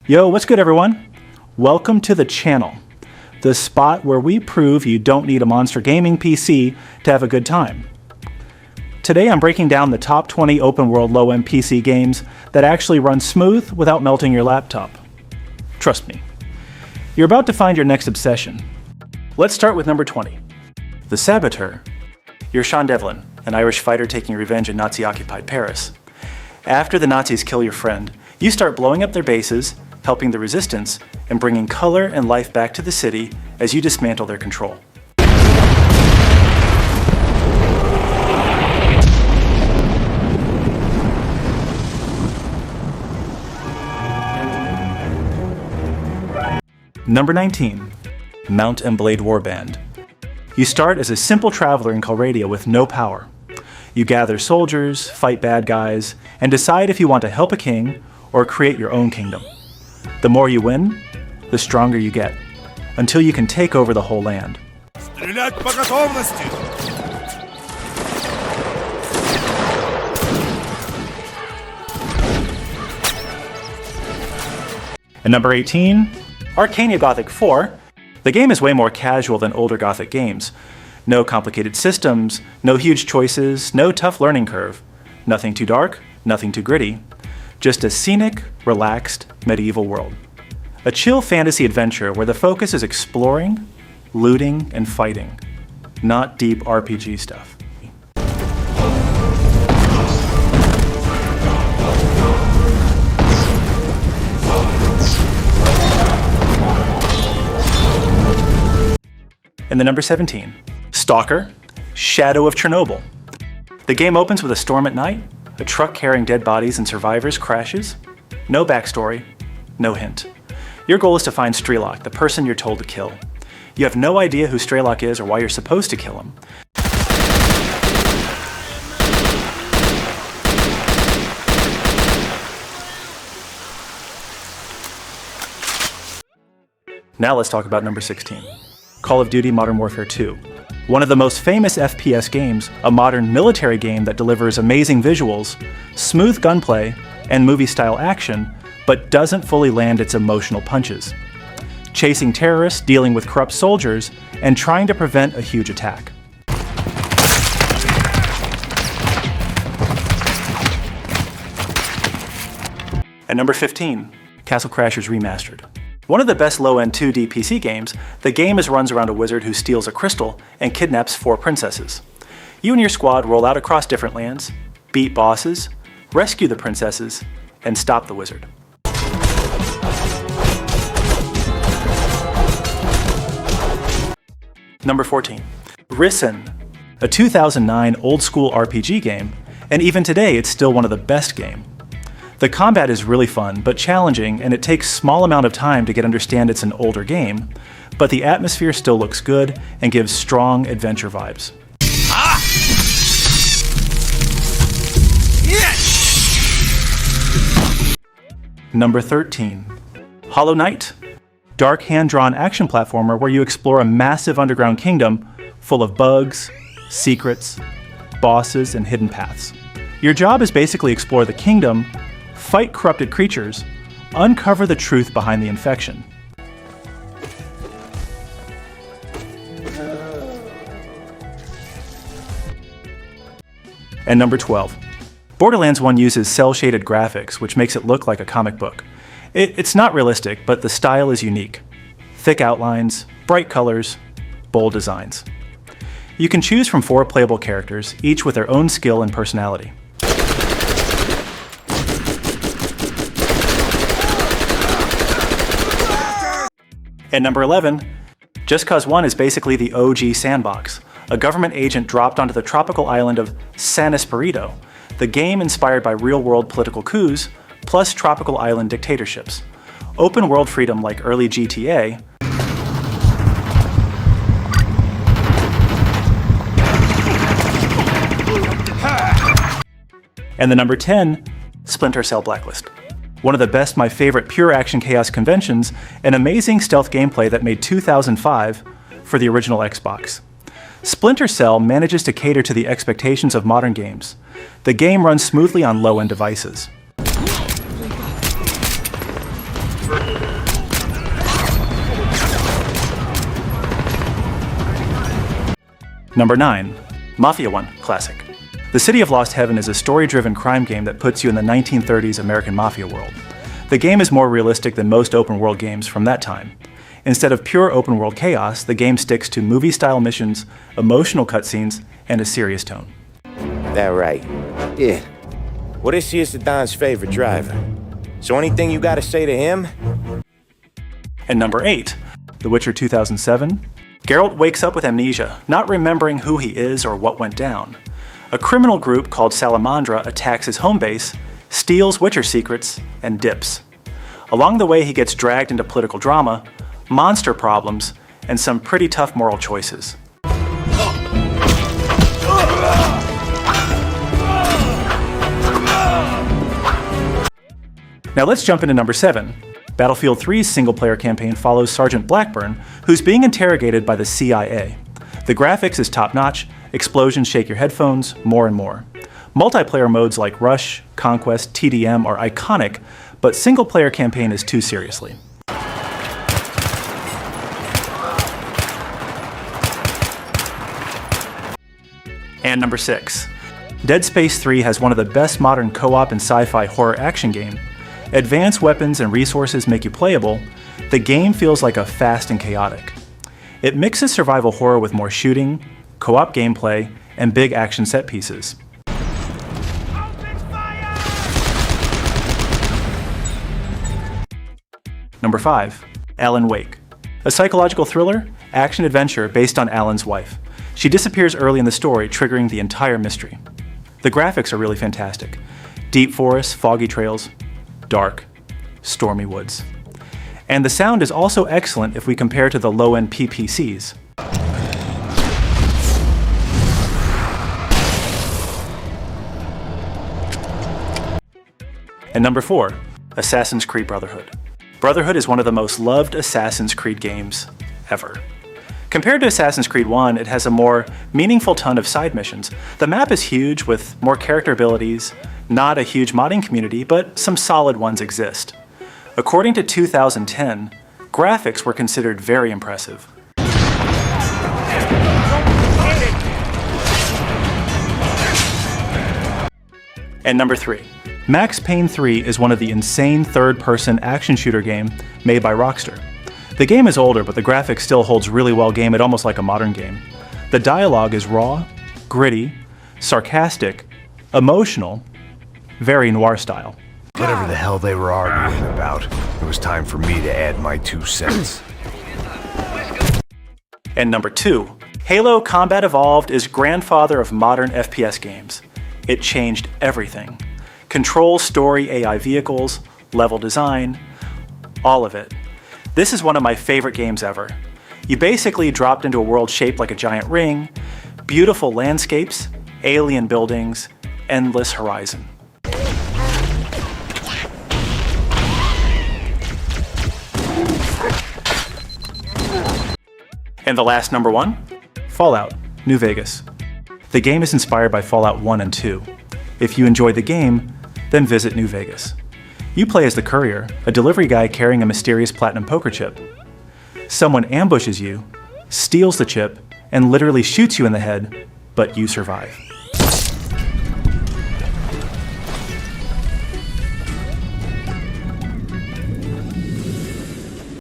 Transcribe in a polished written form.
Yo, what's good everyone? Welcome to the channel, the spot where we prove you don't need a monster gaming PC to have a good time. Today I'm breaking down the top 20 open world low-end PC games that actually run smooth without melting your laptop. Trust me. You're about to find your next obsession. Let's start with number 20. The Saboteur. You're Sean Devlin, an Irish fighter taking revenge in Nazi-occupied Paris. After the Nazis kill your friend, you start blowing up their bases, helping the resistance, and bringing color and life back to the city as you dismantle their control. Number 19. Mount and Blade Warband. You start as a simple traveler in Calradia with no power. You gather soldiers, fight bad guys, and decide if you want to help a king or create your own kingdom. The more you win, the stronger you get, until you can take over the whole land. And number 18, Arcania Gothic 4. The game is way more casual than older Gothic games. No complicated systems, no huge choices, no tough learning curve. Nothing too dark, nothing too gritty. Just a scenic, relaxed, medieval world. A chill fantasy adventure where the focus is exploring, looting, and fighting. Not deep RPG stuff. And the number 17, Stalker, Shadow of Chernobyl. The game opens with a storm at night, a truck carrying dead bodies and survivors crashes. No backstory, no hint. Your goal is to find Strelok, the person you're told to kill. You have no idea who Strelok is or why you're supposed to kill him. Now let's talk about number 16. Call of Duty Modern Warfare 2. One of the most famous FPS games, a modern military game that delivers amazing visuals, smooth gunplay, and movie-style action, but doesn't fully land its emotional punches. Chasing terrorists, dealing with corrupt soldiers, and trying to prevent a huge attack. At number 15, Castle Crashers Remastered. One of the best low-end 2D PC games, the game runs around a wizard who steals a crystal and kidnaps 4 princesses. You and your squad roll out across different lands, beat bosses, rescue the princesses, and stop the wizard. Number 14. Risen, a 2009 old-school RPG game, and even today it's still one of the best games. The combat is really fun, but challenging, and it takes small amount of time to understand it's an older game, but the atmosphere still looks good and gives strong adventure vibes. Ah! Yes! Number 13. Hollow Knight. Dark hand-drawn action platformer where you explore a massive underground kingdom full of bugs, secrets, bosses, and hidden paths. Your job is basically explore the kingdom, fight corrupted creatures, uncover the truth behind the infection. And number 12. Borderlands 1 uses cel-shaded graphics, which makes it look like a comic book. It's not realistic, but the style is unique. Thick outlines, bright colors, bold designs. You can choose from 4 playable characters, each with their own skill and personality. And number 11, Just Cause 1 is basically the OG sandbox. A government agent dropped onto the tropical island of San Espirito, the game inspired by real-world political coups, plus tropical island dictatorships. Open world freedom like early GTA, and the number 10, Splinter Cell Blacklist. One of the best, my favorite pure action chaos conventions, and amazing stealth gameplay that made 2005 for the original Xbox. Splinter Cell manages to cater to the expectations of modern games. The game runs smoothly on low-end devices. Number 9. Mafia 1 Classic. The City of Lost Heaven is a story-driven crime game that puts you in the 1930s American Mafia world. The game is more realistic than most open-world games from that time. Instead of pure open-world chaos, the game sticks to movie-style missions, emotional cutscenes, and a serious tone. That right. Yeah. Well, this here's Don's favorite driver. So anything you gotta say to him? And number 8. The Witcher 2007. Geralt wakes up with amnesia, not remembering who he is or what went down. A criminal group called Salamandra attacks his home base, steals Witcher secrets, and dips. Along the way, he gets dragged into political drama, monster problems, and some pretty tough moral choices. Now let's jump into number 7. Battlefield 3's single-player campaign follows Sergeant Blackburn, who's being interrogated by the CIA. The graphics is top-notch, explosions shake your headphones, more and more. Multiplayer modes like Rush, Conquest, TDM are iconic, but single-player campaign is too seriously. And number 6. Dead Space 3 has one of the best modern co-op and sci-fi horror action game. Advanced weapons and resources make you playable. The game feels like a fast and chaotic. It mixes survival horror with more shooting, co-op gameplay, and big action set pieces. Number 5. Alan Wake. A psychological thriller, action-adventure based on Alan's wife. She disappears early in the story, triggering the entire mystery. The graphics are really fantastic. Deep forests, foggy trails, dark, stormy woods. And the sound is also excellent if we compare to the low-end PPCs. And number 4, Assassin's Creed Brotherhood. Brotherhood is one of the most loved Assassin's Creed games ever. Compared to Assassin's Creed 1, it has a more meaningful ton of side missions. The map is huge with more character abilities, not a huge modding community, but some solid ones exist. According to 2010, graphics were considered very impressive. And number 3. Max Payne 3 is one of the insane third-person action shooter game made by Rockstar. The game is older, but the graphics still holds really well gamed, almost like a modern game. The dialogue is raw, gritty, sarcastic, emotional, very noir style. Whatever the hell they were arguing about, it was time for me to add my 2 cents. And number 2. Halo Combat Evolved is grandfather of modern FPS games. It changed everything. Control, story, AI vehicles, level design, all of it. This is one of my favorite games ever. You basically dropped into a world shaped like a giant ring, beautiful landscapes, alien buildings, endless horizon. And the last number 1, Fallout, New Vegas. The game is inspired by Fallout 1 and 2. If you enjoyed the game, then visit New Vegas. You play as the Courier, a delivery guy carrying a mysterious platinum poker chip. Someone ambushes you, steals the chip, and literally shoots you in the head, but you survive.